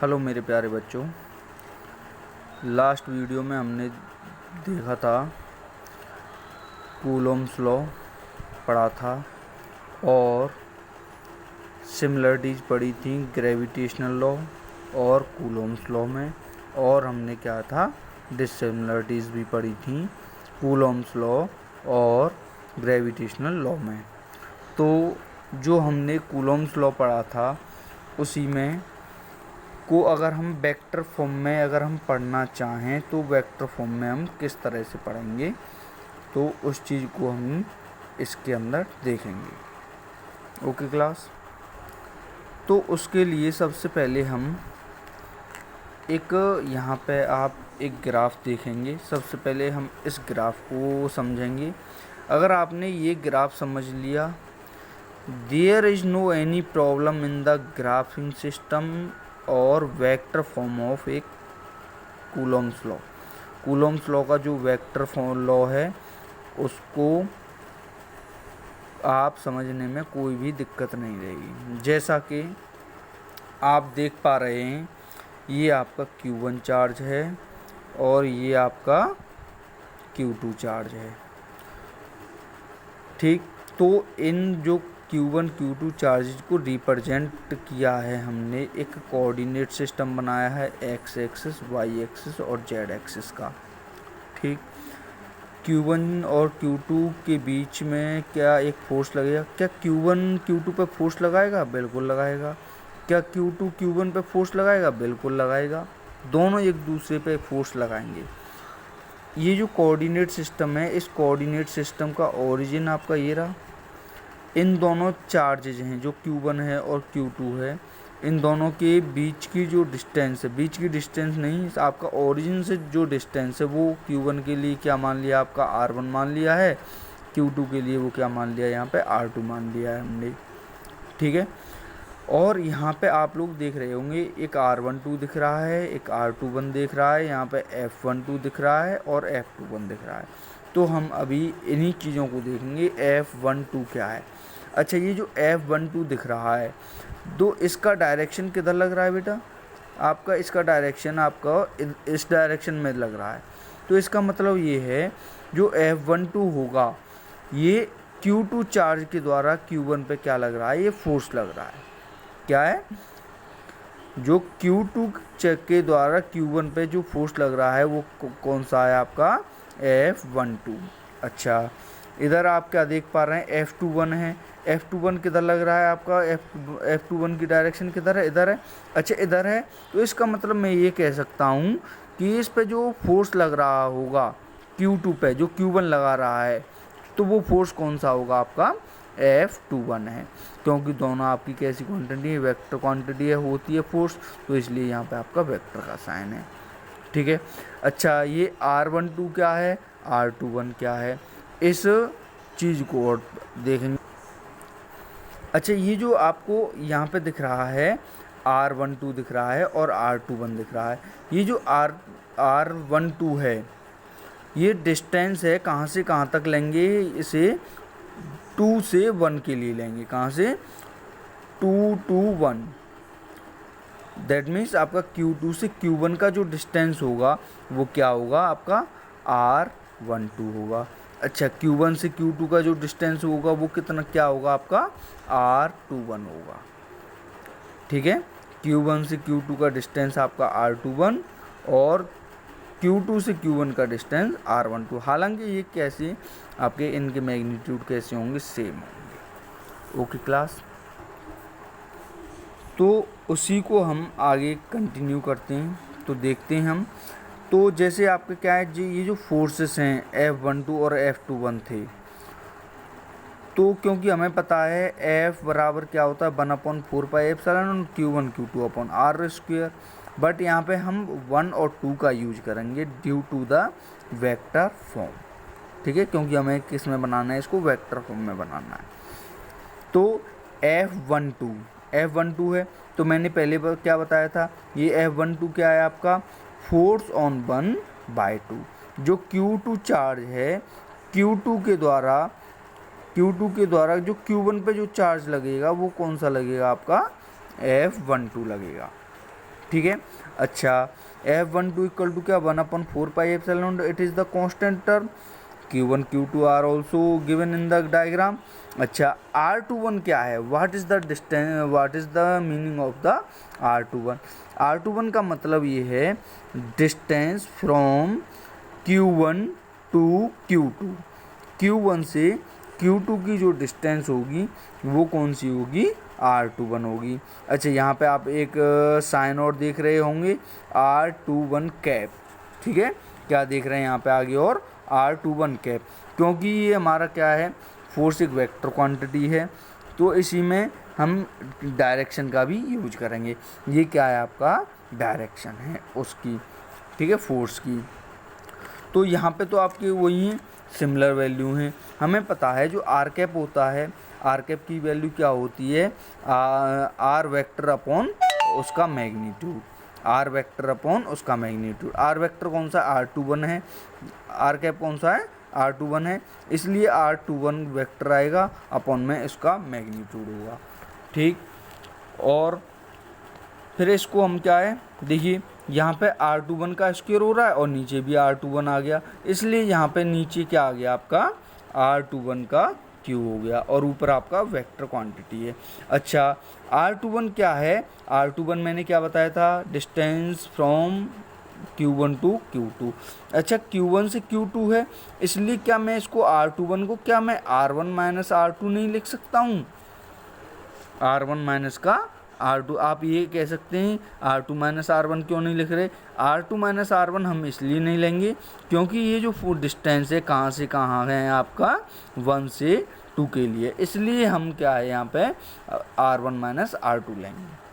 Hello मेरे प्यारे बच्चों, लास्ट वीडियो में हमने देखा था कूलोम्स लॉ पढ़ा था और सिमिलरिटीज़ पढ़ी थी ग्रेविटेशनल लॉ और कूलोम्स लॉ में, और हमने क्या था डिसिमिलरिटीज़ भी पढ़ी थी कूलोम्स लॉ और ग्रेविटेशनल लॉ में। तो जो हमने कूलोम्स लॉ पढ़ा था उसी में को अगर हम वेक्टर फॉर्म में अगर हम पढ़ना चाहें तो वेक्टर फॉर्म में हम किस तरह से पढ़ेंगे, तो उस चीज़ को हम इसके अंदर देखेंगे। Okay class. तो उसके लिए सबसे पहले हम एक यहाँ पे आप एक ग्राफ देखेंगे। सबसे पहले हम इस ग्राफ को समझेंगे। अगर आपने ये ग्राफ समझ लिया, there is no any problem in the graphing system और वेक्टर फॉर्म ऑफ एक कूलोम्स लॉ। कूलोम्स लॉ का जो वेक्टर फॉर्म लॉ है उसको आप समझने में कोई भी दिक्कत नहीं रहेगी। जैसा कि आप देख पा रहे हैं, ये आपका Q1 चार्ज है और ये आपका Q2 चार्ज है। ठीक, तो इन जो Q1 Q2 चार्जेज को रिप्रेजेंट किया है हमने, एक कोऑर्डिनेट सिस्टम बनाया है x एक्सिस, y एक्सिस और z एक्सिस का। ठीक, Q1 और Q2 के बीच में क्या एक फोर्स लगेगा? क्या Q1 Q2 पे फोर्स लगाएगा? बिल्कुल लगाएगा। क्या Q2 Q1 पे फोर्स लगाएगा? बिल्कुल लगाएगा। दोनों एक दूसरे पे फोर्स लगाएंगे। ये जो कोऑर्डिनेट सिस्टम है, इस कोऑर्डिनेट सिस्टम का ओरिजिन आपका ये रहा। इन दोनों चार्जेज हैं जो Q1 है और Q2 है, इन दोनों के बीच की जो डिस्टेंस है, बीच की डिस्टेंस नहीं, आपका ओरिजिन से जो डिस्टेंस है वो Q1 के लिए क्या मान लिया आपका R1 मान लिया है, Q2 के लिए वो क्या मान लिया यहाँ पे R2 मान लिया है हमने। ठीक है, और यहाँ पे आप लोग देख रहे होंगे एक R12 दिख रहा है, एक R21 दिख रहा है, यहाँ पे F12 दिख रहा है और F21 दिख रहा है। तो हम अभी इन्हीं चीज़ों को देखेंगे। F12 क्या है? अच्छा, ये जो F12 दिख रहा है, तो इसका डायरेक्शन किधर लग रहा है बेटा? आपका इसका डायरेक्शन आपका इस डायरेक्शन में लग रहा है। तो इसका मतलब ये है जो F12 होगा ये Q2 चार्ज के द्वारा Q1 पे क्या लग रहा है? ये फोर्स लग रहा है। क्या है? जो Q2 के द्वारा Q1 पे जो फोर्स लग रहा है वो कौन सा है आपका? F12। अच्छा, इधर आप क्या देख पा रहे हैं? F21 है। F21 किधर लग रहा है आपका? F21 की डायरेक्शन किधर है? इधर है। अच्छा, इधर है। तो इसका मतलब मैं ये कह सकता हूँ कि इस पे जो फोर्स लग रहा होगा Q2 पे, जो Q1 लगा रहा है, तो वो फोर्स कौन सा होगा आपका? F21 है। क्योंकि दोनों आपकी कैसी क्वांटिटी है? वेक्टर क्वांटिटी है, होती है फोर्स, तो इसलिए यहाँ पे आपका वेक्टर का साइन है। ठीक है। अच्छा, ये R12 क्या है, R21 क्या है, इस चीज़ को और देखेंगे। अच्छा, ये जो आपको यहाँ पे दिख रहा है R12 दिख रहा है और R21 दिख रहा है, ये जो R12 है ये डिस्टेंस है, कहाँ से कहाँ तक लेंगे इसे? 2 से 1 के लिए लेंगे। कहाँ से? 2 to 1। दैट मीन्स आपका Q2 से Q1 का जो डिस्टेंस होगा वो क्या होगा? आपका R12 होगा। अच्छा, Q1 से Q2 का जो डिस्टेंस होगा वो कितना क्या होगा? आपका R21 होगा। ठीक है, Q1 से Q2 का डिस्टेंस आपका R21 और Q2 से Q1 का डिस्टेंस R12। हालांकि ये कैसे आपके इनके मैग्नीट्यूड कैसे होंगे? सेम होंगे। Okay class. तो उसी को हम आगे कंटिन्यू करते हैं, तो देखते हैं हम। तो जैसे आपके क्या है जी, ये जो फोर्सेस हैं F12 और F21 थे, तो क्योंकि हमें पता है F बराबर क्या होता है 1/4πε Q1 Q2 upon R square, but यहाँ पे हम 1 और 2 का यूज करेंगे due to the vector form. ठीक है, क्योंकि हमें किस में बनाना है? इसको वेक्टर फॉर्म में बनाना है। तो F12 है, तो मैंने पहले क्या बताया था? ये F12 क्या है आपका? Force on 1/2। जो Q2 चार्ज है, Q2 के द्वारा जो Q1 पे जो चार्ज लगेगा वो कौन सा लगेगा? आपका F12 लगेगा। ठीक है। अच्छा, F12 इक्वल टू क्या 1/4 pi epsilon, it is the constant term. Q1 Q2 are also given in the diagram. अच्छा, R21 क्या है, what is the distance, what is the meaning of the R21? R21 का मतलब ये है distance from Q1 to Q2। Q1 से Q2 की जो डिस्टेंस होगी वो कौन सी होगी, R21 होगी। अच्छा, यहाँ पे आप एक साइन और देख रहे होंगे, R21 कैप, ठीक है। क्या देख रहे हैं यहाँ पे आगे, और R21 कैप, क्योंकि ये हमारा क्या है, फोर्स एक वेक्टर क्वांटिटी है, तो इसी में हम डायरेक्शन का भी यूज करेंगे। ये क्या है, आपका डायरेक्शन है उसकी, ठीक है, फोर्स की। तो यहाँ पे तो आपके वही हैं, सिमिलर वैल्यू हैं। हमें पता है जो आर कैप होता है, आर कैप की वैल्यू क्या होती है, आर वेक्टर अपॉन उसका मैग्नीट्यूड, आर वेक्टर अपॉन उसका मैग्नीट्यूड। आर वेक्टर कौन सा, R21 है, आर कैप कौन सा है, R21 है, इसलिए R21 वेक्टर आएगा अपॉन में इसका मैग्नीट्यूड होगा, ठीक। और फिर इसको हम क्या है, देखिए यहाँ पे R21 का स्क्वायर हो रहा है और नीचे भी R21 आ गया, इसलिए यहाँ पे नीचे क्या आ गया आपका R21 का क्यू हो गया, और ऊपर आपका वेक्टर क्वांटिटी है। अच्छा, R21 क्या है, R21 मैंने क्या बताया था, distance from Q1 to Q2। अच्छा, Q1 से Q2 है, इसलिए क्या मैं इसको R21 को क्या मैं R1 माइनस R2 नहीं लिख सकता हूँ, R1 माइनस का R2। आप ये कह सकते हैं R2 माइनस R1 क्यों नहीं लिख रहे, R2 माइनस R1 हम इसलिए नहीं लेंगे क्योंकि ये जो फुल डिस्टेंस है कहाँ से कहाँ है आपका 1 से 2 के लिए, इसलिए हम क्या है यहाँ पे R1 माइनस R2 लेंगे।